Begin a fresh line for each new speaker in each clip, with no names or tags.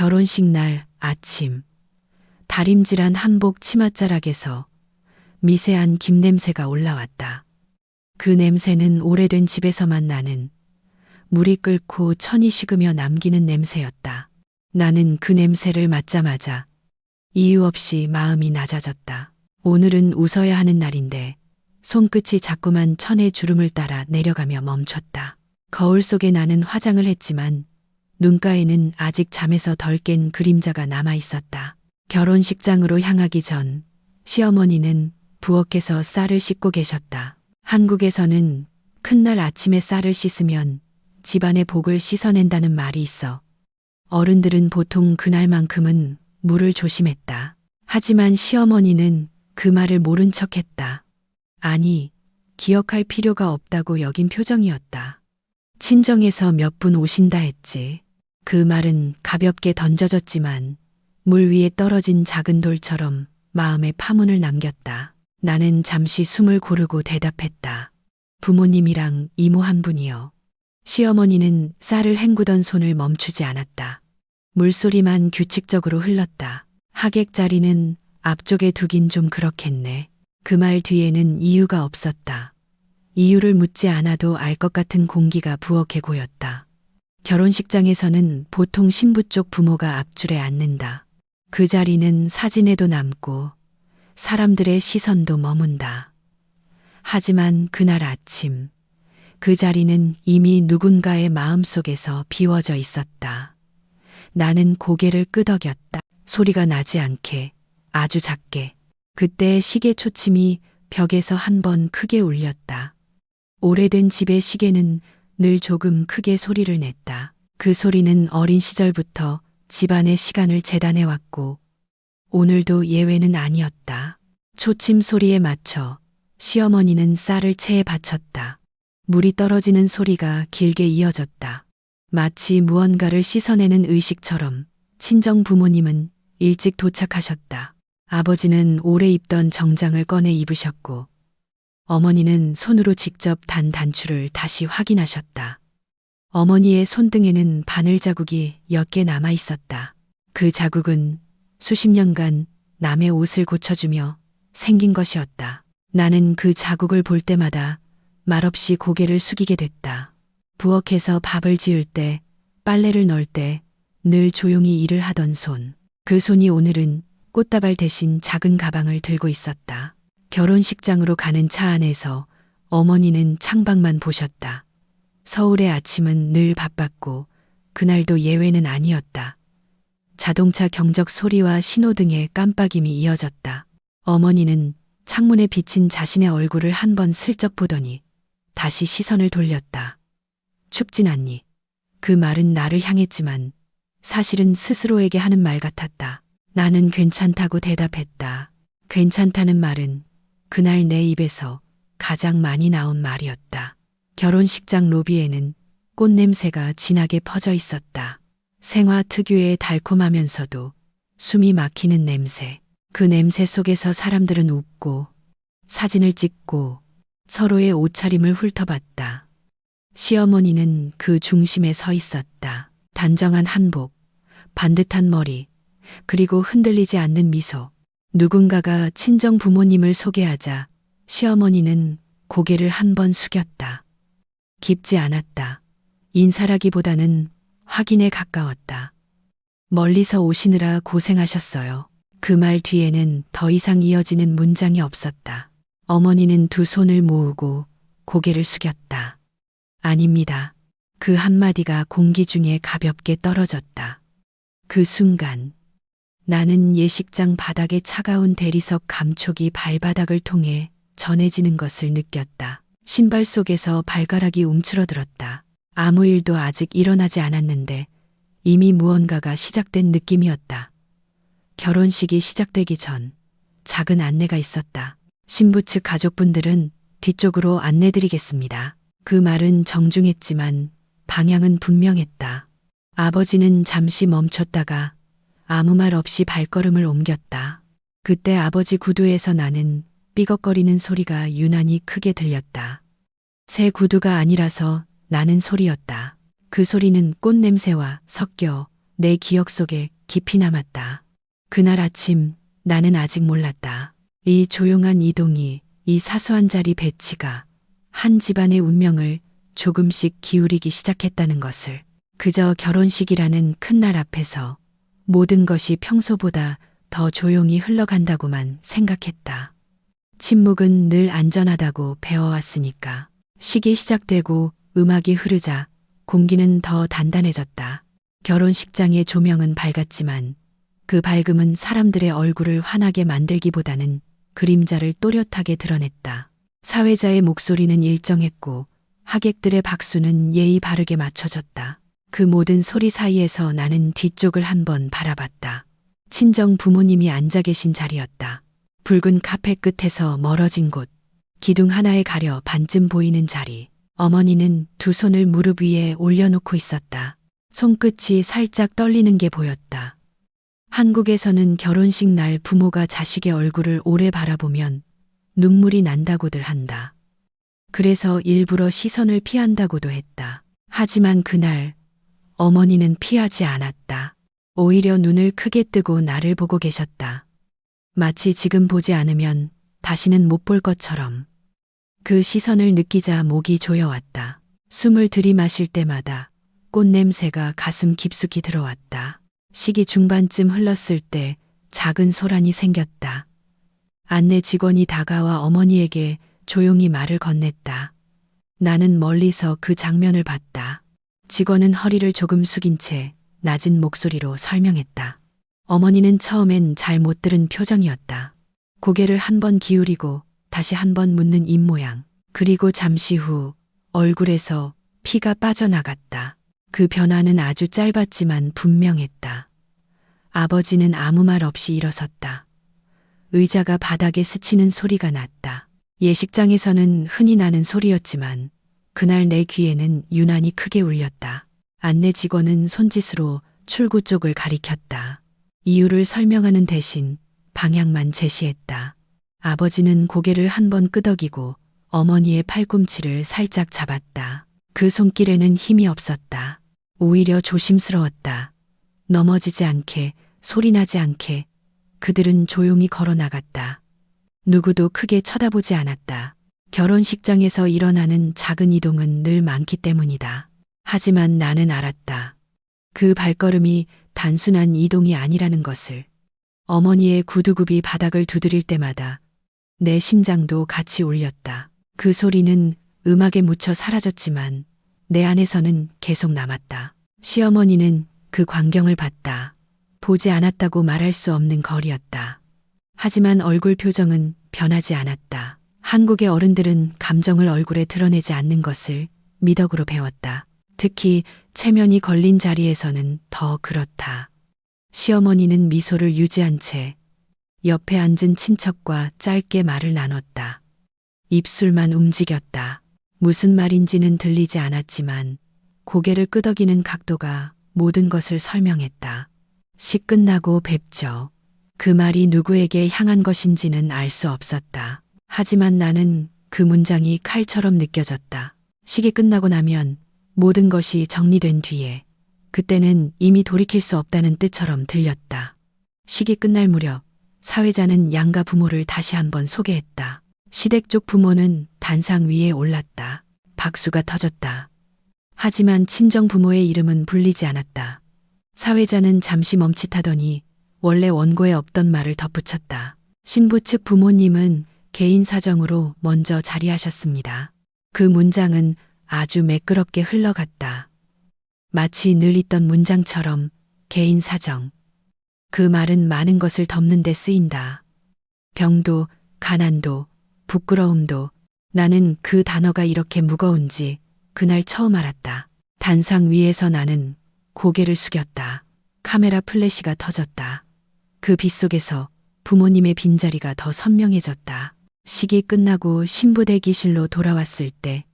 결혼식 날 아침, 다림질한 한복 치맛자락에서 미세한 김 냄새가 올라왔다. 그 냄새는 오래된 집에서만 나는 물이 끓고 천이 식으며 남기는 냄새였다. 나는 그 냄새를 맡자마자 이유 없이 마음이 낮아졌다. 오늘은 웃어야 하는 날인데 손끝이 자꾸만 천의 주름을 따라 내려가며 멈췄다. 거울 속에 나는 화장을 했지만 눈가에는 아직 잠에서 덜 깬 그림자가 남아 있었다. 결혼식장으로 향하기 전 시어머니는 부엌에서 쌀을 씻고 계셨다. 한국에서는 큰날 아침에 쌀을 씻으면 집안의 복을 씻어낸다는 말이 있어 어른들은 보통 그날만큼은 물을 조심했다. 하지만 시어머니는 그 말을 모른 척했다. 아니, 기억할 필요가 없다고 여긴 표정이었다. 친정에서 몇 분 오신다 했지. 그 말은 가볍게 던져졌지만 물 위에 떨어진 작은 돌처럼 마음에 파문을 남겼다. 나는 잠시 숨을 고르고 대답했다. 부모님이랑 이모 한 분이요. 시어머니는 쌀을 헹구던 손을 멈추지 않았다. 물소리만 규칙적으로 흘렀다. 하객 자리는 앞쪽에 두긴 좀 그렇겠네. 그 말 뒤에는 이유가 없었다. 이유를 묻지 않아도 알 것 같은 공기가 부엌에 고였다. 결혼식장에서는 보통 신부 쪽 부모가 앞줄에 앉는다. 그 자리는 사진에도 남고 사람들의 시선도 머문다. 하지만 그날 아침 그 자리는 이미 누군가의 마음속에서 비워져 있었다. 나는 고개를 끄덕였다. 소리가 나지 않게, 아주 작게. 그때 시계 초침이 벽에서 한 번 크게 울렸다. 오래된 집의 시계는 늘 조금 크게 소리를 냈다. 그 소리는 어린 시절부터 집안의 시간을 재단해왔고 오늘도 예외는 아니었다. 초침 소리에 맞춰 시어머니는 쌀을 체에 받쳤다. 물이 떨어지는 소리가 길게 이어졌다. 마치 무언가를 씻어내는 의식처럼 친정 부모님은 일찍 도착하셨다. 아버지는 오래 입던 정장을 꺼내 입으셨고 어머니는 손으로 직접 단 단추를 다시 확인하셨다. 어머니의 손등에는 바늘 자국이 몇 개 남아 있었다. 그 자국은 수십 년간 남의 옷을 고쳐주며 생긴 것이었다. 나는 그 자국을 볼 때마다 말없이 고개를 숙이게 됐다. 부엌에서 밥을 지을 때, 빨래를 넣을 때 늘 조용히 일을 하던 손. 그 손이 오늘은 꽃다발 대신 작은 가방을 들고 있었다. 결혼식장으로 가는 차 안에서 어머니는 창밖만 보셨다. 서울의 아침은 늘 바빴고 그날도 예외는 아니었다. 자동차 경적 소리와 신호등의 깜빡임이 이어졌다. 어머니는 창문에 비친 자신의 얼굴을 한 번 슬쩍 보더니 다시 시선을 돌렸다. 춥진 않니? 그 말은 나를 향했지만 사실은 스스로에게 하는 말 같았다. 나는 괜찮다고 대답했다. 괜찮다는 말은 그날 내 입에서 가장 많이 나온 말이었다. 결혼식장 로비에는 꽃 냄새가 진하게 퍼져 있었다. 생화 특유의 달콤하면서도 숨이 막히는 냄새. 그 냄새 속에서 사람들은 웃고 사진을 찍고 서로의 옷차림을 훑어봤다. 시어머니는 그 중심에 서 있었다. 단정한 한복, 반듯한 머리, 그리고 흔들리지 않는 미소. 누군가가 친정 부모님을 소개하자 시어머니는 고개를 한 번 숙였다. 깊지 않았다. 인사라기보다는 확인에 가까웠다. 멀리서 오시느라 고생하셨어요. 그 말 뒤에는 더 이상 이어지는 문장이 없었다. 어머니는 두 손을 모으고 고개를 숙였다. 아닙니다. 그 한마디가 공기 중에 가볍게 떨어졌다. 그 순간 나는 예식장 바닥의 차가운 대리석 감촉이 발바닥을 통해 전해지는 것을 느꼈다. 신발 속에서 발가락이 움츠러들었다. 아무 일도 아직 일어나지 않았는데 이미 무언가가 시작된 느낌이었다. 결혼식이 시작되기 전 작은 안내가 있었다. 신부 측 가족분들은 뒤쪽으로 안내드리겠습니다. 그 말은 정중했지만 방향은 분명했다. 아버지는 잠시 멈췄다가 아무 말 없이 발걸음을 옮겼다. 그때 아버지 구두에서 나는 삐걱거리는 소리가 유난히 크게 들렸다. 새 구두가 아니라서 나는 소리였다. 그 소리는 꽃 냄새와 섞여 내 기억 속에 깊이 남았다. 그날 아침 나는 아직 몰랐다. 이 조용한 이동이, 이 사소한 자리 배치가 한 집안의 운명을 조금씩 기울이기 시작했다는 것을. 그저 결혼식이라는 큰 날 앞에서 모든 것이 평소보다 더 조용히 흘러간다고만 생각했다. 침묵은 늘 안전하다고 배워왔으니까. 식이 시작되고 음악이 흐르자 공기는 더 단단해졌다. 결혼식장의 조명은 밝았지만 그 밝음은 사람들의 얼굴을 환하게 만들기보다는 그림자를 또렷하게 드러냈다. 사회자의 목소리는 일정했고 하객들의 박수는 예의 바르게 맞춰졌다. 그 모든 소리 사이에서 나는 뒤쪽을 한번 바라봤다. 친정 부모님이 앉아 계신 자리였다. 붉은 카펫 끝에서 멀어진 곳, 기둥 하나에 가려 반쯤 보이는 자리. 어머니는 두 손을 무릎 위에 올려놓고 있었다. 손끝이 살짝 떨리는 게 보였다. 한국에서는 결혼식 날 부모가 자식의 얼굴을 오래 바라보면 눈물이 난다고들 한다. 그래서 일부러 시선을 피한다고도 했다. 하지만 그날 어머니는 피하지 않았다. 오히려 눈을 크게 뜨고 나를 보고 계셨다. 마치 지금 보지 않으면 다시는 못 볼 것처럼. 그 시선을 느끼자 목이 조여왔다. 숨을 들이마실 때마다 꽃냄새가 가슴 깊숙이 들어왔다. 식이 중반쯤 흘렀을 때 작은 소란이 생겼다. 안내 직원이 다가와 어머니에게 조용히 말을 건넸다. 나는 멀리서 그 장면을 봤다. 직원은 허리를 조금 숙인 채 낮은 목소리로 설명했다. 어머니는 처음엔 잘 못 들은 표정이었다. 고개를 한 번 기울이고 다시 한 번 묻는 입모양. 그리고 잠시 후 얼굴에서 피가 빠져나갔다. 그 변화는 아주 짧았지만 분명했다. 아버지는 아무 말 없이 일어섰다. 의자가 바닥에 스치는 소리가 났다. 예식장에서는 흔히 나는 소리였지만 그날 내 귀에는 유난히 크게 울렸다. 안내 직원은 손짓으로 출구 쪽을 가리켰다. 이유를 설명하는 대신 방향만 제시했다. 아버지는 고개를 한 번 끄덕이고 어머니의 팔꿈치를 살짝 잡았다. 그 손길에는 힘이 없었다. 오히려 조심스러웠다. 넘어지지 않게, 소리나지 않게 그들은 조용히 걸어 나갔다. 누구도 크게 쳐다보지 않았다. 결혼식장에서 일어나는 작은 이동은 늘 많기 때문이다. 하지만 나는 알았다. 그 발걸음이 단순한 이동이 아니라는 것을. 어머니의 구두굽이 바닥을 두드릴 때마다 내 심장도 같이 울렸다. 그 소리는 음악에 묻혀 사라졌지만 내 안에서는 계속 남았다. 시어머니는 그 광경을 봤다. 보지 않았다고 말할 수 없는 거리였다. 하지만 얼굴 표정은 변하지 않았다. 한국의 어른들은 감정을 얼굴에 드러내지 않는 것을 미덕으로 배웠다. 특히 체면이 걸린 자리에서는 더 그렇다. 시어머니는 미소를 유지한 채 옆에 앉은 친척과 짧게 말을 나눴다. 입술만 움직였다. 무슨 말인지는 들리지 않았지만 고개를 끄덕이는 각도가 모든 것을 설명했다. 식 끝나고 뵙죠. 그 말이 누구에게 향한 것인지는 알 수 없었다. 하지만 나는 그 문장이 칼처럼 느껴졌다. 식이 끝나고 나면 모든 것이 정리된 뒤에 그때는 이미 돌이킬 수 없다는 뜻처럼 들렸다. 식이 끝날 무렵 사회자는 양가 부모를 다시 한번 소개했다. 시댁 쪽 부모는 단상 위에 올랐다. 박수가 터졌다. 하지만 친정 부모의 이름은 불리지 않았다. 사회자는 잠시 멈칫하더니 원래 원고에 없던 말을 덧붙였다. 신부 측 부모님은 개인 사정으로 먼저 자리하셨습니다. 그 문장은 아주 매끄럽게 흘러갔다. 마치 늘 있던 문장처럼 개인 사정. 그 말은 많은 것을 덮는 데 쓰인다. 병도, 가난도, 부끄러움도. 나는 그 단어가 이렇게 무거운지 그날 처음 알았다. 단상 위에서 나는 고개를 숙였다. 카메라 플래시가 터졌다. 그 빛 속에서 부모님의 빈자리가 더 선명해졌다. 식이 끝나고 신부 대기실로 돌아왔을 때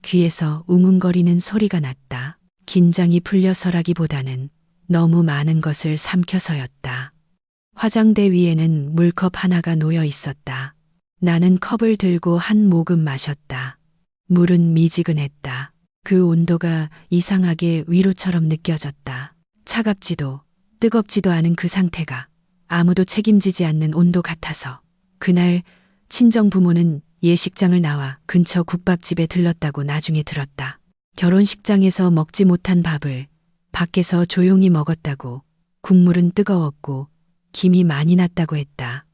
귀에서 웅웅거리는 소리가 났다. 긴장이 풀려서라기보다는 너무 많은 것을 삼켜서였다. 화장대 위에는 물컵 하나가 놓여 있었다. 나는 컵을 들고 한 모금 마셨다. 물은 미지근했다. 그 온도가 이상하게 위로처럼 느껴졌다. 차갑지도 뜨겁지도 않은 그 상태가 아무도 책임지지 않는 온도 같아서 그날 친정 부모는 예식장을 나와 근처 국밥집에 들렀다고 나중에 들었다. 결혼식장에서 먹지 못한 밥을 밖에서 조용히 먹었다고, 국물은 뜨거웠고 김이 많이 났다고 했다.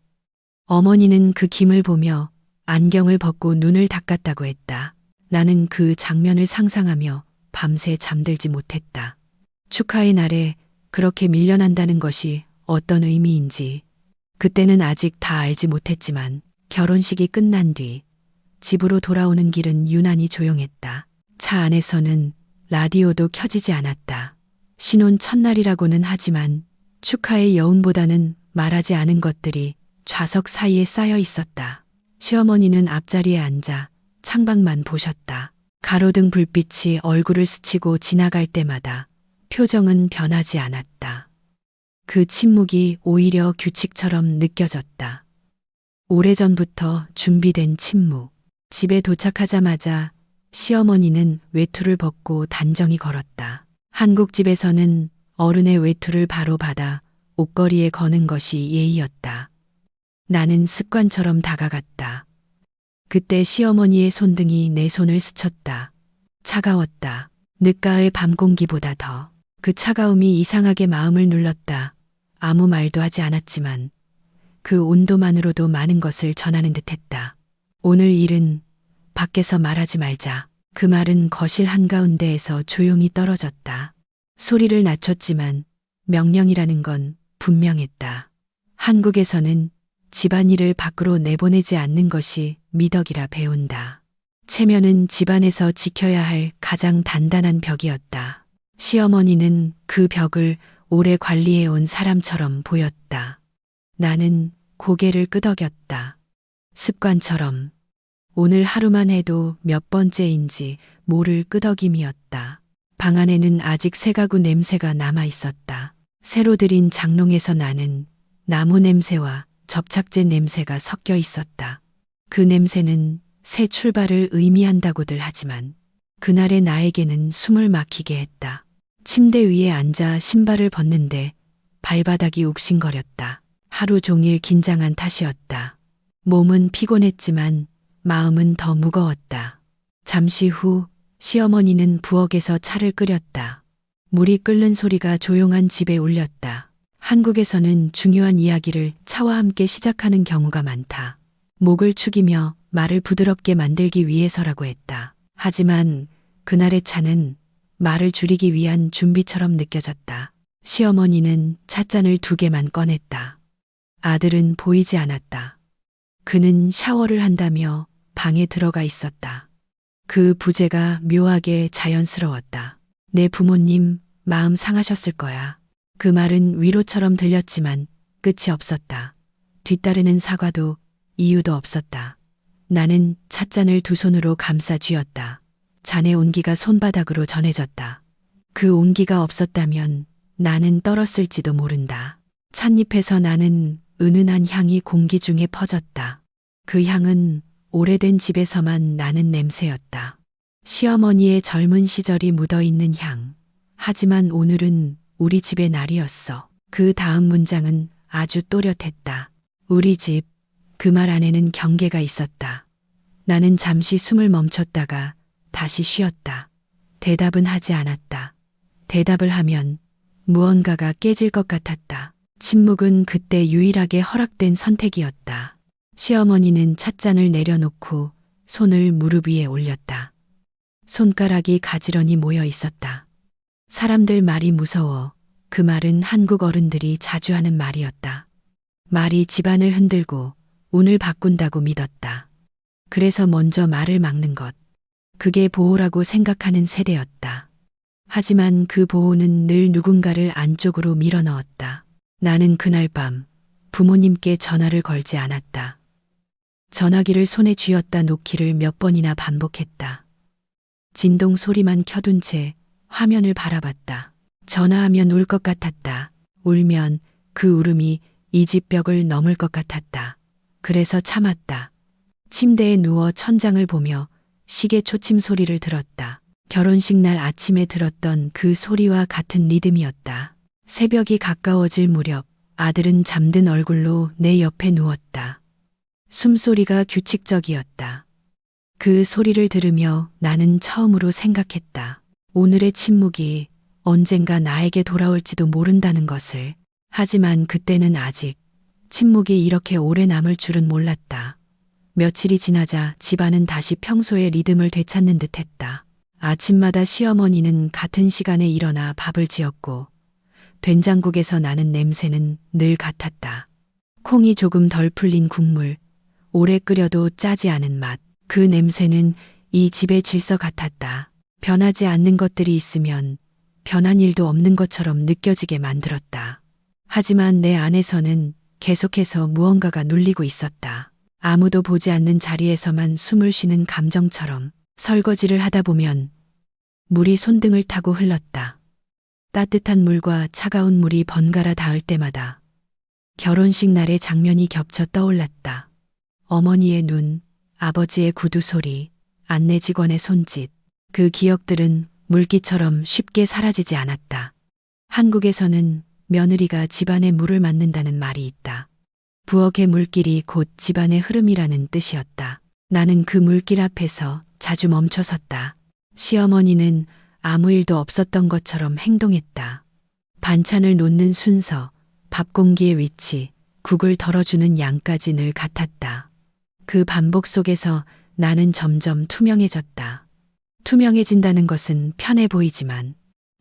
어머니는 그 김을 보며 안경을 벗고 눈을 닦았다고 했다. 나는 그 장면을 상상하며 밤새 잠들지 못했다. 축하의 날에 그렇게 밀려난다는 것이 어떤 의미인지 그때는 아직 다 알지 못했지만 결혼식이 끝난 뒤 집으로 돌아오는 길은 유난히 조용했다. 차 안에서는 라디오도 켜지지 않았다. 신혼 첫날이라고는 하지만 축하의 여운보다는 말하지 않은 것들이 좌석 사이에 쌓여 있었다. 시어머니는 앞자리에 앉아 창밖만 보셨다. 가로등 불빛이 얼굴을 스치고 지나갈 때마다 표정은 변하지 않았다. 그 침묵이 오히려 규칙처럼 느껴졌다. 오래전부터 준비된 침묵. 집에 도착하자마자 시어머니는 외투를 벗고 단정히 걸었다. 한국 집에서는 어른의 외투를 바로 받아 옷걸이에 거는 것이 예의였다. 나는 습관처럼 다가갔다. 그때 시어머니의 손등이 내 손을 스쳤다. 차가웠다. 늦가을 밤 공기보다 더. 그 차가움이 이상하게 마음을 눌렀다. 아무 말도 하지 않았지만 그 온도만으로도 많은 것을 전하는 듯했다. 오늘 일은 밖에서 말하지 말자. 그 말은 거실 한가운데에서 조용히 떨어졌다. 소리를 낮췄지만 명령이라는 건 분명했다. 한국에서는 집안일을 밖으로 내보내지 않는 것이 미덕이라 배운다. 체면은 집안에서 지켜야 할 가장 단단한 벽이었다. 시어머니는 그 벽을 오래 관리해온 사람처럼 보였다. 나는 고개를 끄덕였다. 습관처럼. 오늘 하루만 해도 몇 번째인지 모를 끄덕임이었다. 방 안에는 아직 새 가구 냄새가 남아 있었다. 새로 들인 장롱에서 나는 나무 냄새와 접착제 냄새가 섞여 있었다. 그 냄새는 새 출발을 의미한다고들 하지만 그날의 나에게는 숨을 막히게 했다. 침대 위에 앉아 신발을 벗는데 발바닥이 욱신거렸다. 하루 종일 긴장한 탓이었다. 몸은 피곤했지만 마음은 더 무거웠다. 잠시 후 시어머니는 부엌에서 차를 끓였다. 물이 끓는 소리가 조용한 집에 울렸다. 한국에서는 중요한 이야기를 차와 함께 시작하는 경우가 많다. 목을 축이며 말을 부드럽게 만들기 위해서라고 했다. 하지만 그날의 차는 말을 줄이기 위한 준비처럼 느껴졌다. 시어머니는 찻잔을 2개만 꺼냈다. 아들은 보이지 않았다. 그는 샤워를 한다며 방에 들어가 있었다. 그 부재가 묘하게 자연스러웠다. 내 부모님 마음 상하셨을 거야. 그 말은 위로처럼 들렸지만 끝이 없었다. 뒤따르는 사과도 이유도 없었다. 나는 찻잔을 2손으로 감싸 쥐었다. 잔의 온기가 손바닥으로 전해졌다. 그 온기가 없었다면 나는 떨었을지도 모른다. 찻잎에서 나는 은은한 향이 공기 중에 퍼졌다. 그 향은 오래된 집에서만 나는 냄새였다. 시어머니의 젊은 시절이 묻어있는 향. 하지만 오늘은 우리 집의 날이었어. 그 다음 문장은 아주 또렷했다. 우리 집. 그 말 안에는 경계가 있었다. 나는 잠시 숨을 멈췄다가 다시 쉬었다. 대답은 하지 않았다. 대답을 하면 무언가가 깨질 것 같았다. 침묵은 그때 유일하게 허락된 선택이었다. 시어머니는 찻잔을 내려놓고 손을 무릎 위에 올렸다. 손가락이 가지런히 모여 있었다. 사람들 말이 무서워. 그 말은 한국 어른들이 자주 하는 말이었다. 말이 집안을 흔들고 운을 바꾼다고 믿었다. 그래서 먼저 말을 막는 것. 그게 보호라고 생각하는 세대였다. 하지만 그 보호는 늘 누군가를 안쪽으로 밀어넣었다. 나는 그날 밤 부모님께 전화를 걸지 않았다. 전화기를 손에 쥐었다 놓기를 몇 번이나 반복했다. 진동 소리만 켜둔 채 화면을 바라봤다. 전화하면 울 것 같았다. 울면 그 울음이 이 집 벽을 넘을 것 같았다. 그래서 참았다. 침대에 누워 천장을 보며 시계 초침 소리를 들었다. 결혼식 날 아침에 들었던 그 소리와 같은 리듬이었다. 새벽이 가까워질 무렵 아들은 잠든 얼굴로 내 옆에 누웠다. 숨소리가 규칙적이었다. 그 소리를 들으며 나는 처음으로 생각했다. 오늘의 침묵이 언젠가 나에게 돌아올지도 모른다는 것을. 하지만 그때는 아직 침묵이 이렇게 오래 남을 줄은 몰랐다. 며칠이 지나자 집안은 다시 평소의 리듬을 되찾는 듯했다. 아침마다 시어머니는 같은 시간에 일어나 밥을 지었고 된장국에서 나는 냄새는 늘 같았다. 콩이 조금 덜 풀린 국물, 오래 끓여도 짜지 않은 맛. 그 냄새는 이 집의 질서 같았다. 변하지 않는 것들이 있으면 변한 일도 없는 것처럼 느껴지게 만들었다. 하지만 내 안에서는 계속해서 무언가가 눌리고 있었다. 아무도 보지 않는 자리에서만 숨을 쉬는 감정처럼. 설거지를 하다 보면 물이 손등을 타고 흘렀다. 따뜻한 물과 차가운 물이 번갈아 닿을 때마다 결혼식 날의 장면이 겹쳐 떠올랐다. 어머니의 눈, 아버지의 구두 소리, 안내 직원의 손짓. 그 기억들은 물기처럼 쉽게 사라지지 않았다. 한국에서는 며느리가 집안의 물을 맡는다는 말이 있다. 부엌의 물길이 곧 집안의 흐름이라는 뜻이었다. 나는 그 물길 앞에서 자주 멈춰섰다. 시어머니는 아무 일도 없었던 것처럼 행동했다. 반찬을 놓는 순서, 밥 공기의 위치, 국을 덜어주는 양까지 늘 같았다. 그 반복 속에서 나는 점점 투명해졌다. 투명해진다는 것은 편해 보이지만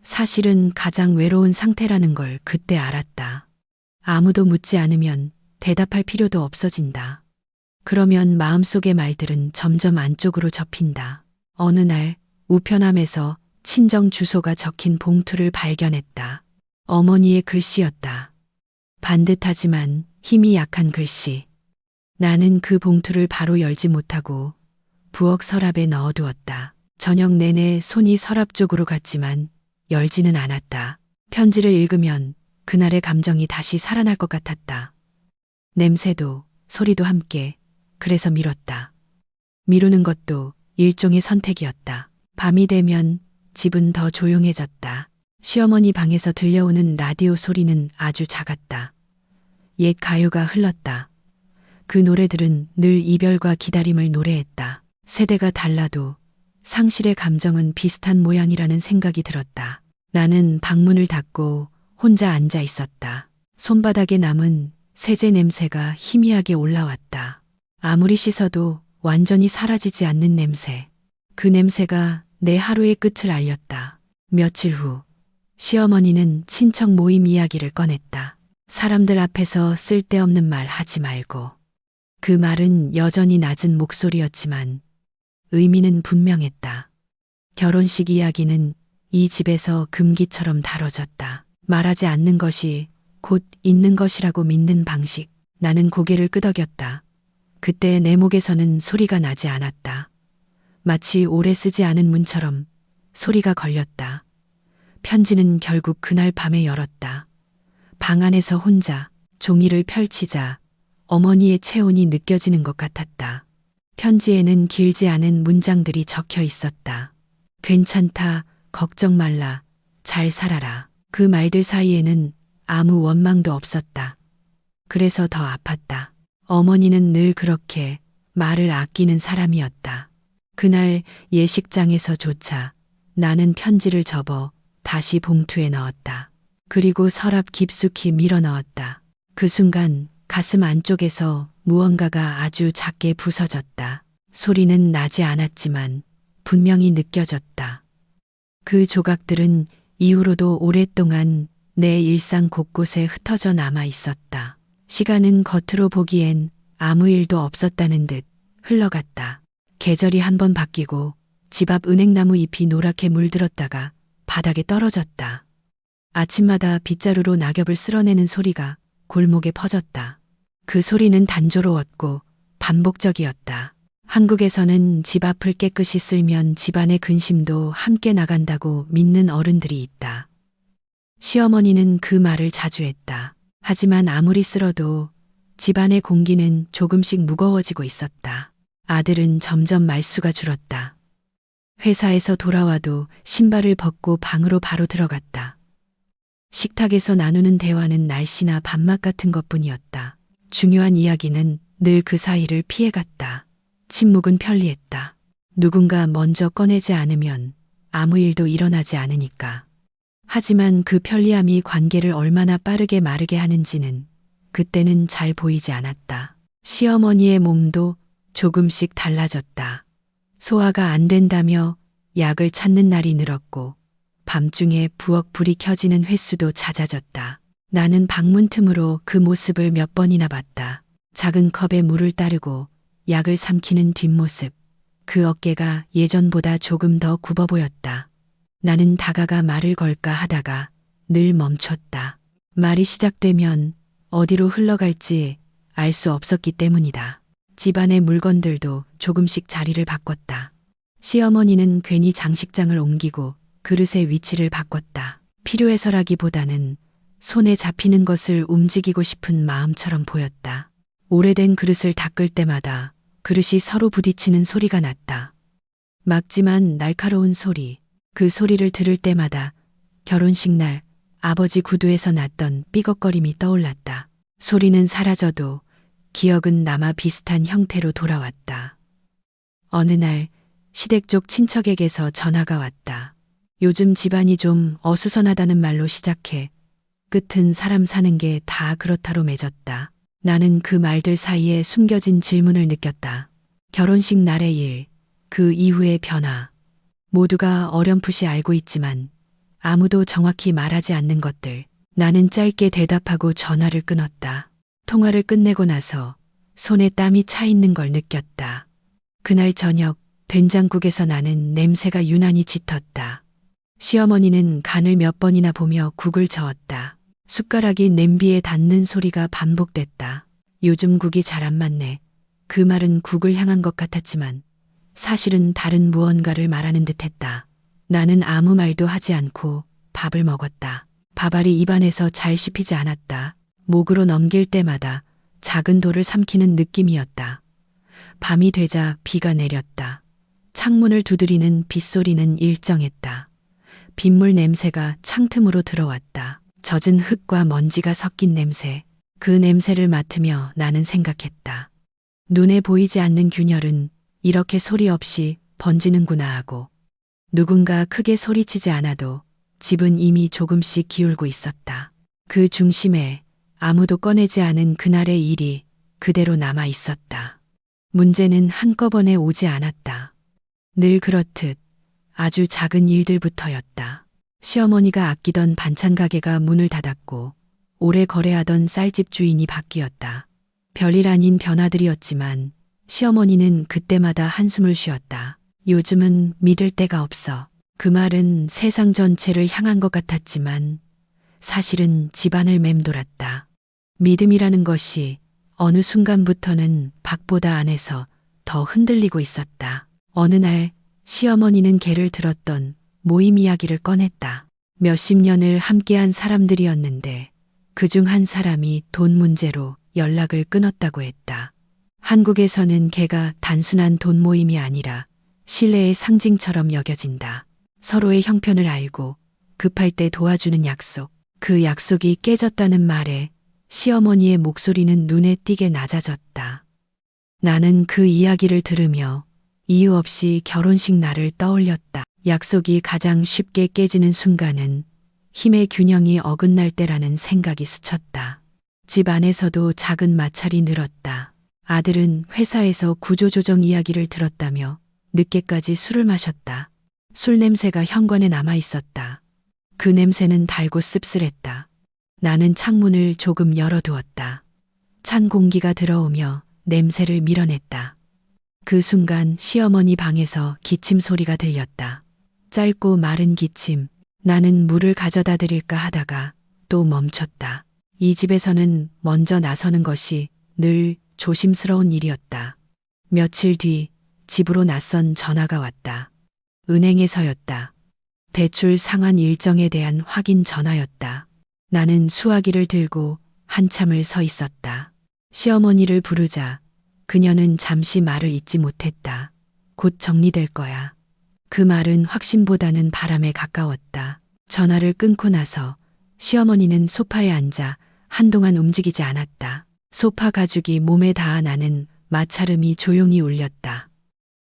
사실은 가장 외로운 상태라는 걸 그때 알았다. 아무도 묻지 않으면 대답할 필요도 없어진다. 그러면 마음속의 말들은 점점 안쪽으로 접힌다. 어느 날 우편함에서 친정 주소가 적힌 봉투를 발견했다. 어머니의 글씨였다. 반듯하지만 힘이 약한 글씨. 나는 그 봉투를 바로 열지 못하고 부엌 서랍에 넣어두었다. 저녁 내내 손이 서랍 쪽으로 갔지만 열지는 않았다. 편지를 읽으면 그날의 감정이 다시 살아날 것 같았다. 냄새도 소리도 함께. 그래서 미뤘다. 미루는 것도 일종의 선택이었다. 밤이 되면 집은 더 조용해졌다. 시어머니 방에서 들려오는 라디오 소리는 아주 작았다. 옛 가요가 흘렀다. 그 노래들은 늘 이별과 기다림을 노래했다. 세대가 달라도 상실의 감정은 비슷한 모양이라는 생각이 들었다. 나는 방문을 닫고 혼자 앉아 있었다. 손바닥에 남은 세제 냄새가 희미하게 올라왔다. 아무리 씻어도 완전히 사라지지 않는 냄새. 그 냄새가 내 하루의 끝을 알렸다. 며칠 후 시어머니는 친척 모임 이야기를 꺼냈다. 사람들 앞에서 쓸데없는 말 하지 말고. 그 말은 여전히 낮은 목소리였지만 의미는 분명했다. 결혼식 이야기는 이 집에서 금기처럼 다뤄졌다. 말하지 않는 것이 곧 있는 것이라고 믿는 방식. 나는 고개를 끄덕였다. 그때 내 목에서는 소리가 나지 않았다. 마치 오래 쓰지 않은 문처럼 소리가 걸렸다. 편지는 결국 그날 밤에 열었다. 방 안에서 혼자 종이를 펼치자 어머니의 체온이 느껴지는 것 같았다. 편지에는 길지 않은 문장들이 적혀 있었다. 괜찮다, 걱정 말라, 잘 살아라. 그 말들 사이에는 아무 원망도 없었다. 그래서 더 아팠다. 어머니는 늘 그렇게 말을 아끼는 사람이었다. 그날 예식장에서조차 나는 편지를 접어 다시 봉투에 넣었다. 그리고 서랍 깊숙이 밀어 넣었다. 그 순간 가슴 안쪽에서 무언가가 아주 작게 부서졌다. 소리는 나지 않았지만 분명히 느껴졌다. 그 조각들은 이후로도 오랫동안 내 일상 곳곳에 흩어져 남아 있었다. 시간은 겉으로 보기엔 아무 일도 없었다는 듯 흘러갔다. 계절이 한번 바뀌고 집 앞 은행나무 잎이 노랗게 물들었다가 바닥에 떨어졌다. 아침마다 빗자루로 낙엽을 쓸어내는 소리가 골목에 퍼졌다. 그 소리는 단조로웠고 반복적이었다. 한국에서는 집 앞을 깨끗이 쓸면 집안의 근심도 함께 나간다고 믿는 어른들이 있다. 시어머니는 그 말을 자주 했다. 하지만 아무리 쓸어도 집안의 공기는 조금씩 무거워지고 있었다. 아들은 점점 말수가 줄었다. 회사에서 돌아와도 신발을 벗고 방으로 바로 들어갔다. 식탁에서 나누는 대화는 날씨나 밥맛 같은 것뿐이었다. 중요한 이야기는 늘 그 사이를 피해갔다. 침묵은 편리했다. 누군가 먼저 꺼내지 않으면 아무 일도 일어나지 않으니까. 하지만 그 편리함이 관계를 얼마나 빠르게 마르게 하는지는 그때는 잘 보이지 않았다. 시어머니의 몸도 조금씩 달라졌다. 소화가 안 된다며 약을 찾는 날이 늘었고 밤중에 부엌 불이 켜지는 횟수도 잦아졌다. 나는 방문 틈으로 그 모습을 몇 번이나 봤다. 작은 컵에 물을 따르고 약을 삼키는 뒷모습. 그 어깨가 예전보다 조금 더 굽어 보였다. 나는 다가가 말을 걸까 하다가 늘 멈췄다. 말이 시작되면 어디로 흘러갈지 알 수 없었기 때문이다. 집안의 물건들도 조금씩 자리를 바꿨다. 시어머니는 괜히 장식장을 옮기고 그릇의 위치를 바꿨다. 필요해서라기보다는 손에 잡히는 것을 움직이고 싶은 마음처럼 보였다. 오래된 그릇을 닦을 때마다 그릇이 서로 부딪히는 소리가 났다. 막지만 날카로운 소리. 그 소리를 들을 때마다 결혼식 날 아버지 구두에서 났던 삐걱거림이 떠올랐다. 소리는 사라져도 기억은 남아 비슷한 형태로 돌아왔다. 어느 날 시댁 쪽 친척에게서 전화가 왔다. 요즘 집안이 좀 어수선하다는 말로 시작해 끝은 사람 사는 게 다 그렇다로 맺었다. 나는 그 말들 사이에 숨겨진 질문을 느꼈다. 결혼식 날의 일, 그 이후의 변화. 모두가 어렴풋이 알고 있지만 아무도 정확히 말하지 않는 것들. 나는 짧게 대답하고 전화를 끊었다. 통화를 끝내고 나서 손에 땀이 차 있는 걸 느꼈다. 그날 저녁 된장국에서 나는 냄새가 유난히 짙었다. 시어머니는 간을 몇 번이나 보며 국을 저었다. 숟가락이 냄비에 닿는 소리가 반복됐다. 요즘 국이 잘 안 맞네. 그 말은 국을 향한 것 같았지만 사실은 다른 무언가를 말하는 듯했다. 나는 아무 말도 하지 않고 밥을 먹었다. 밥알이 입안에서 잘 씹히지 않았다. 목으로 넘길 때마다 작은 돌을 삼키는 느낌이었다. 밤이 되자 비가 내렸다. 창문을 두드리는 빗소리는 일정했다. 빗물 냄새가 창틈으로 들어왔다. 젖은 흙과 먼지가 섞인 냄새. 그 냄새를 맡으며 나는 생각했다. 눈에 보이지 않는 균열은 이렇게 소리 없이 번지는구나 하고 누군가 크게 소리치지 않아도 집은 이미 조금씩 기울고 있었다. 그 중심에 아무도 꺼내지 않은 그날의 일이 그대로 남아 있었다. 문제는 한꺼번에 오지 않았다. 늘 그렇듯 아주 작은 일들부터였다. 시어머니가 아끼던 반찬 가게가 문을 닫았고 오래 거래하던 쌀집 주인이 바뀌었다. 별일 아닌 변화들이었지만 시어머니는 그때마다 한숨을 쉬었다. 요즘은 믿을 데가 없어. 그 말은 세상 전체를 향한 것 같았지만 사실은 집안을 맴돌았다. 믿음이라는 것이 어느 순간부터는 밖보다 안에서 더 흔들리고 있었다. 어느 날 시어머니는 개를 들었던 모임 이야기를 꺼냈다. 몇십 년을 함께한 사람들이었는데 그중 한 사람이 돈 문제로 연락을 끊었다고 했다. 한국에서는 개가 단순한 돈 모임이 아니라 신뢰의 상징처럼 여겨진다. 서로의 형편을 알고 급할 때 도와주는 약속. 그 약속이 깨졌다는 말에 시어머니의 목소리는 눈에 띄게 낮아졌다. 나는 그 이야기를 들으며 이유 없이 결혼식 날을 떠올렸다. 약속이 가장 쉽게 깨지는 순간은 힘의 균형이 어긋날 때라는 생각이 스쳤다. 집 안에서도 작은 마찰이 늘었다. 아들은 회사에서 구조조정 이야기를 들었다며 늦게까지 술을 마셨다. 술 냄새가 현관에 남아 있었다. 그 냄새는 달고 씁쓸했다. 나는 창문을 조금 열어두었다. 찬 공기가 들어오며 냄새를 밀어냈다. 그 순간 시어머니 방에서 기침 소리가 들렸다. 짧고 마른 기침. 나는 물을 가져다 드릴까 하다가 또 멈췄다. 이 집에서는 먼저 나서는 것이 늘 조심스러운 일이었다. 며칠 뒤 집으로 낯선 전화가 왔다. 은행에서였다. 대출 상환 일정에 대한 확인 전화였다. 나는 수화기를 들고 한참을 서 있었다. 시어머니를 부르자 그녀는 잠시 말을 잇지 못했다. 곧 정리될 거야. 그 말은 확신보다는 바람에 가까웠다. 전화를 끊고 나서 시어머니는 소파에 앉아 한동안 움직이지 않았다. 소파 가죽이 몸에 닿아 나는 마찰음이 조용히 울렸다.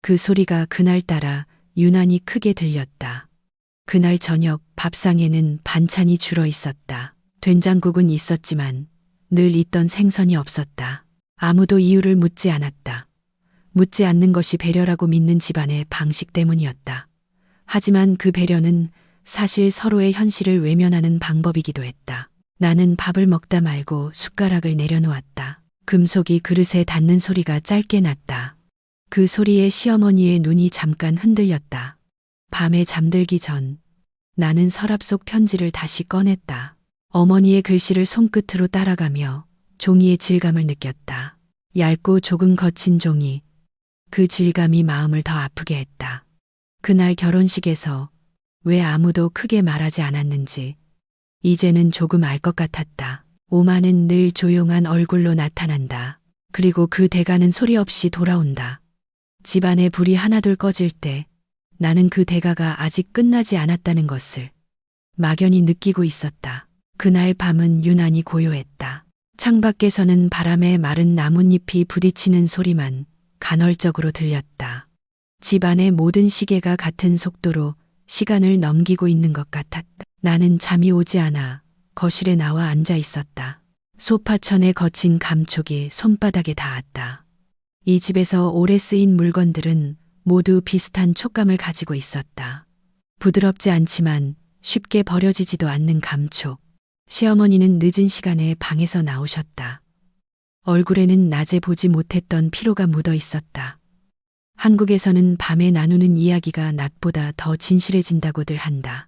그 소리가 그날따라 유난히 크게 들렸다. 그날 저녁 밥상에는 반찬이 줄어 있었다. 된장국은 있었지만 늘 있던 생선이 없었다. 아무도 이유를 묻지 않았다. 묻지 않는 것이 배려라고 믿는 집안의 방식 때문이었다. 하지만 그 배려는 사실 서로의 현실을 외면하는 방법이기도 했다. 나는 밥을 먹다 말고 숟가락을 내려놓았다. 금속이 그릇에 닿는 소리가 짧게 났다. 그 소리에 시어머니의 눈이 잠깐 흔들렸다. 밤에 잠들기 전 나는 서랍 속 편지를 다시 꺼냈다. 어머니의 글씨를 손끝으로 따라가며 종이의 질감을 느꼈다. 얇고 조금 거친 종이, 그 질감이 마음을 더 아프게 했다. 그날 결혼식에서 왜 아무도 크게 말하지 않았는지 이제는 조금 알 것 같았다. 오마는 늘 조용한 얼굴로 나타난다. 그리고 그 대가는 소리 없이 돌아온다. 집안에 불이 하나둘 꺼질 때 나는 그 대가가 아직 끝나지 않았다는 것을 막연히 느끼고 있었다. 그날 밤은 유난히 고요했다. 창밖에서는 바람에 마른 나뭇잎이 부딪히는 소리만 간헐적으로 들렸다. 집안의 모든 시계가 같은 속도로 시간을 넘기고 있는 것 같았다. 나는 잠이 오지 않아 거실에 나와 앉아 있었다. 소파천의 거친 감촉이 손바닥에 닿았다. 이 집에서 오래 쓰인 물건들은 모두 비슷한 촉감을 가지고 있었다. 부드럽지 않지만 쉽게 버려지지도 않는 감촉. 시어머니는 늦은 시간에 방에서 나오셨다. 얼굴에는 낮에 보지 못했던 피로가 묻어 있었다. 한국에서는 밤에 나누는 이야기가 낮보다 더 진실해진다고들 한다.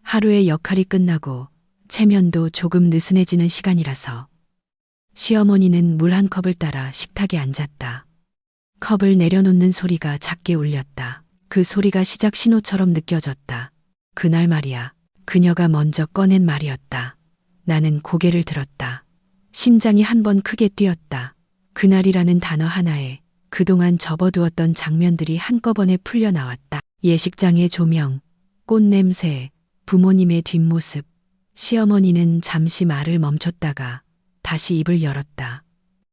하루의 역할이 끝나고 체면도 조금 느슨해지는 시간이라서. 시어머니는 물 한 컵을 따라 식탁에 앉았다. 컵을 내려놓는 소리가 작게 울렸다. 그 소리가 시작 신호처럼 느껴졌다. 그날 말이야. 그녀가 먼저 꺼낸 말이었다. 나는 고개를 들었다. 심장이 한 번 크게 뛰었다. 그날이라는 단어 하나에 그동안 접어두었던 장면들이 한꺼번에 풀려 나왔다. 예식장의 조명, 꽃 냄새, 부모님의 뒷모습. 시어머니는 잠시 말을 멈췄다가 다시 입을 열었다.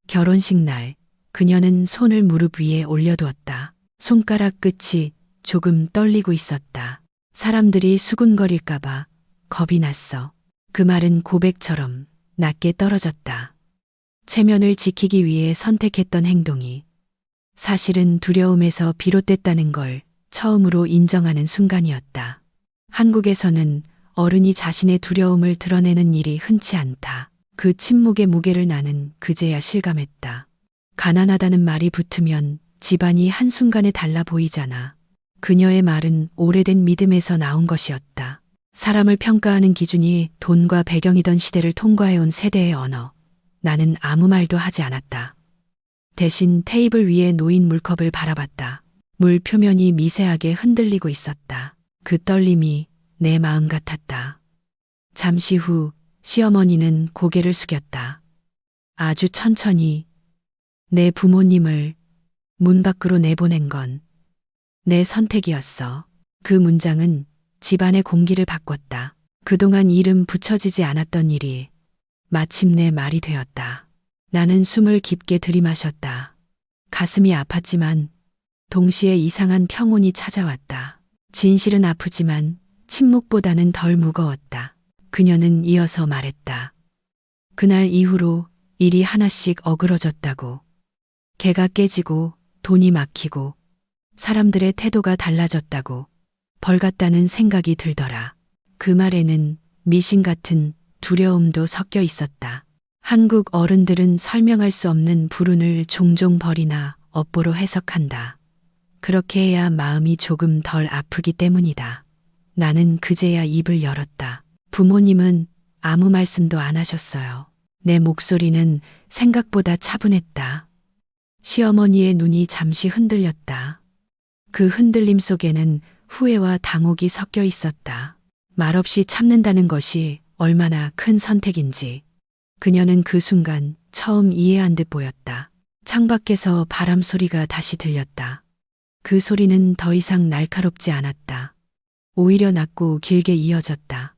결혼식 날, 그녀는 손을 무릎 위에 올려두었다. 손가락 끝이 조금 떨리고 있었다. 사람들이 수군거릴까봐 겁이 났어. 그 말은 고백처럼 낮게 떨어졌다. 체면을 지키기 위해 선택했던 행동이 사실은 두려움에서 비롯됐다는 걸 처음으로 인정하는 순간이었다. 한국에서는 어른이 자신의 두려움을 드러내는 일이 흔치 않다. 그 침묵의 무게를 나는 그제야 실감했다. 가난하다는 말이 붙으면 집안이 한순간에 달라 보이잖아. 그녀의 말은 오래된 믿음에서 나온 것이었다. 사람을 평가하는 기준이 돈과 배경이던 시대를 통과해온 세대의 언어. 나는 아무 말도 하지 않았다. 대신 테이블 위에 놓인 물컵을 바라봤다. 물 표면이 미세하게 흔들리고 있었다. 그 떨림이 내 마음 같았다. 잠시 후 시어머니는 고개를 숙였다. 아주 천천히 내 부모님을 문 밖으로 내보낸 건 내 선택이었어. 그 문장은 집안의 공기를 바꿨다. 그동안 이름 붙여지지 않았던 일이 마침내 말이 되었다. 나는 숨을 깊게 들이마셨다. 가슴이 아팠지만 동시에 이상한 평온이 찾아왔다. 진실은 아프지만 침묵보다는 덜 무거웠다. 그녀는 이어서 말했다. 그날 이후로 일이 하나씩 어그러졌다고. 개가 깨지고 돈이 막히고 사람들의 태도가 달라졌다고. 벌같다는 생각이 들더라. 그 말에는 미신 같은 두려움도 섞여 있었다. 한국 어른들은 설명할 수 없는 불운을 종종 벌이나 업보로 해석한다. 그렇게 해야 마음이 조금 덜 아프기 때문이다. 나는 그제야 입을 열었다. 부모님은 아무 말씀도 안 하셨어요. 내 목소리는 생각보다 차분했다. 시어머니의 눈이 잠시 흔들렸다. 그 흔들림 속에는 후회와 당혹이 섞여 있었다. 말없이 참는다는 것이 얼마나 큰 선택인지. 그녀는 그 순간 처음 이해한 듯 보였다. 창밖에서 바람 소리가 다시 들렸다. 그 소리는 더 이상 날카롭지 않았다. 오히려 낮고 길게 이어졌다.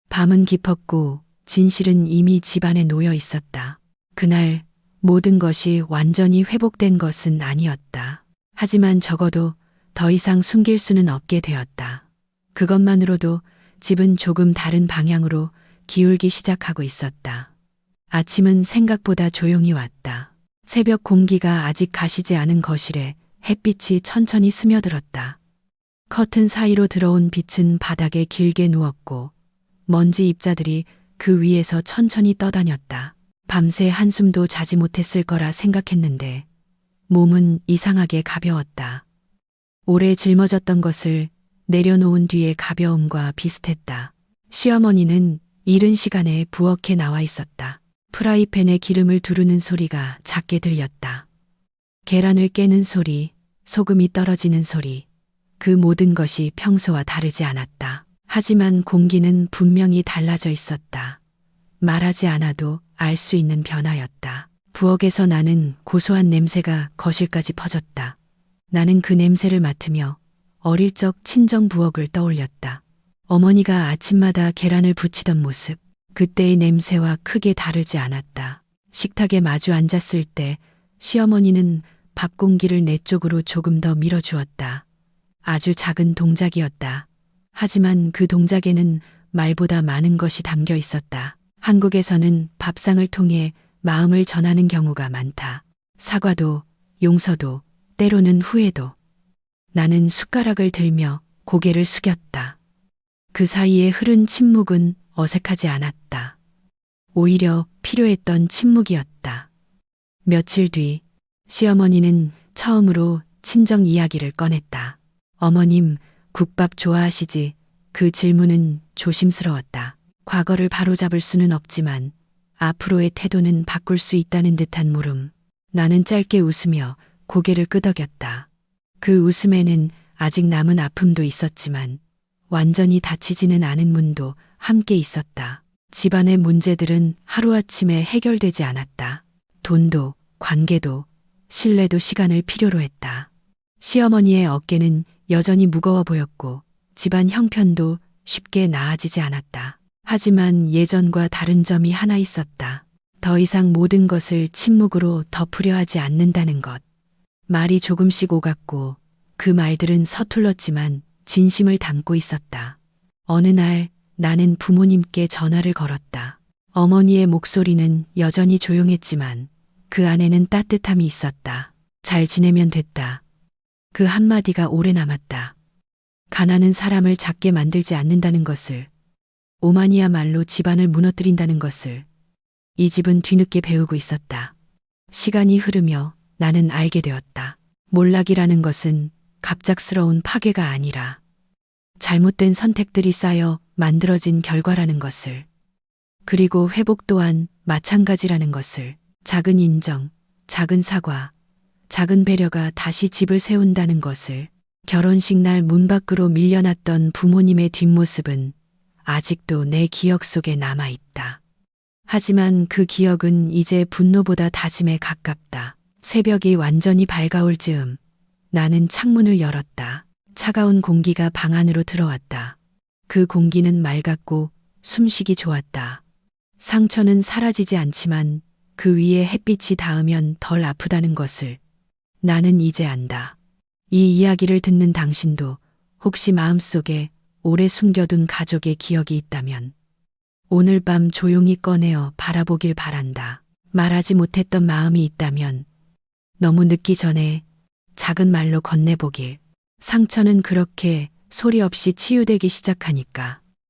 밤은 깊었고 진실은 이미 집안에 놓여 있었다. 그날 모든 것이 완전히 회복된 것은 아니었다. 하지만 적어도 더 이상 숨길 수는 없게 되었다. 그것만으로도 집은 조금 다른 방향으로 기울기 시작하고 있었다. 아침은 생각보다 조용히 왔다. 새벽 공기가 아직 가시지 않은 거실에 햇빛이 천천히 스며들었다. 커튼 사이로 들어온 빛은 바닥에 길게 누웠고 먼지 입자들이 그 위에서 천천히 떠다녔다. 밤새 한숨도 자지 못했을 거라 생각했는데 몸은 이상하게 가벼웠다. 오래 짊어졌던 것을 내려놓은 뒤의 가벼움과 비슷했다. 시어머니는 이른 시간에 부엌에 나와 있었다. 프라이팬에 기름을 두르는 소리가 작게 들렸다. 계란을 깨는 소리, 소금이 떨어지는 소리, 그 모든 것이 평소와 다르지 않았다. 하지만 공기는 분명히 달라져 있었다. 말하지 않아도 알 수 있는 변화였다. 부엌에서 나는 고소한 냄새가 거실까지 퍼졌다. 나는 그 냄새를 맡으며 어릴 적 친정 부엌을 떠올렸다. 어머니가 아침마다 계란을 부치던 모습, 그때의 냄새와 크게 다르지 않았다. 식탁에 마주 앉았을 때 시어머니는 밥 공기를 내 쪽으로 조금 더 밀어주었다. 아주 작은 동작이었다. 하지만 그 동작에는 말보다 많은 것이 담겨 있었다. 한국에서는 밥상을 통해 마음을 전하는 경우가 많다. 사과도, 용서도, 때로는 후회도. 나는 숟가락을 들며 고개를 숙였다. 그 사이에 흐른 침묵은 어색하지 않았다. 오히려 필요했던 침묵이었다. 며칠 뒤 시어머니는 처음으로 친정 이야기를 꺼냈다. 어머님, 국밥 좋아하시지? 그 질문은 조심스러웠다. 과거를 바로잡을 수는 없지만 앞으로의 태도는 바꿀 수 있다는 듯한 물음. 나는 짧게 웃으며 고개를 끄덕였다. 그 웃음에는 아직 남은 아픔도 있었지만 완전히 닫히지는 않은 문도 함께 있었다. 집안의 문제들은 하루아침에 해결되지 않았다. 돈도, 관계도, 신뢰도 시간을 필요로 했다. 시어머니의 어깨는 여전히 무거워 보였고 집안 형편도 쉽게 나아지지 않았다. 하지만 예전과 다른 점이 하나 있었다. 더 이상 모든 것을 침묵으로 덮으려 하지 않는다는 것. 말이 조금씩 오갔고 그 말들은 서툴렀지만 진심을 담고 있었다. 어느 날 나는 부모님께 전화를 걸었다. 어머니의 목소리는 여전히 조용했지만 그 안에는 따뜻함이 있었다. 잘 지내면 됐다. 그 한마디가 오래 남았다. 가난은 사람을 작게 만들지 않는다는 것을, 오만이야말로 집안을 무너뜨린다는 것을 이 집은 뒤늦게 배우고 있었다. 시간이 흐르며 나는 알게 되었다. 몰락이라는 것은 갑작스러운 파괴가 아니라 잘못된 선택들이 쌓여 만들어진 결과라는 것을, 그리고 회복 또한 마찬가지라는 것을. 작은 인정, 작은 사과, 작은 배려가 다시 집을 세운다는 것을. 결혼식 날 문 밖으로 밀려났던 부모님의 뒷모습은 아직도 내 기억 속에 남아있다. 하지만 그 기억은 이제 분노보다 다짐에 가깝다. 새벽이 완전히 밝아올 즈음 나는 창문을 열었다. 차가운 공기가 방 안으로 들어왔다. 그 공기는 맑았고 숨쉬기 좋았다. 상처는 사라지지 않지만 그 위에 햇빛이 닿으면 덜 아프다는 것을 나는 이제 안다. 이 이야기를 듣는 당신도 혹시 마음속에 오래 숨겨둔 가족의 기억이 있다면 오늘 밤 조용히 꺼내어 바라보길 바란다. 말하지 못했던 마음이 있다면 너무 늦기 전에 작은 말로 건네보길. 상처는 그렇게 소리 없이 치유되기 시작하니까.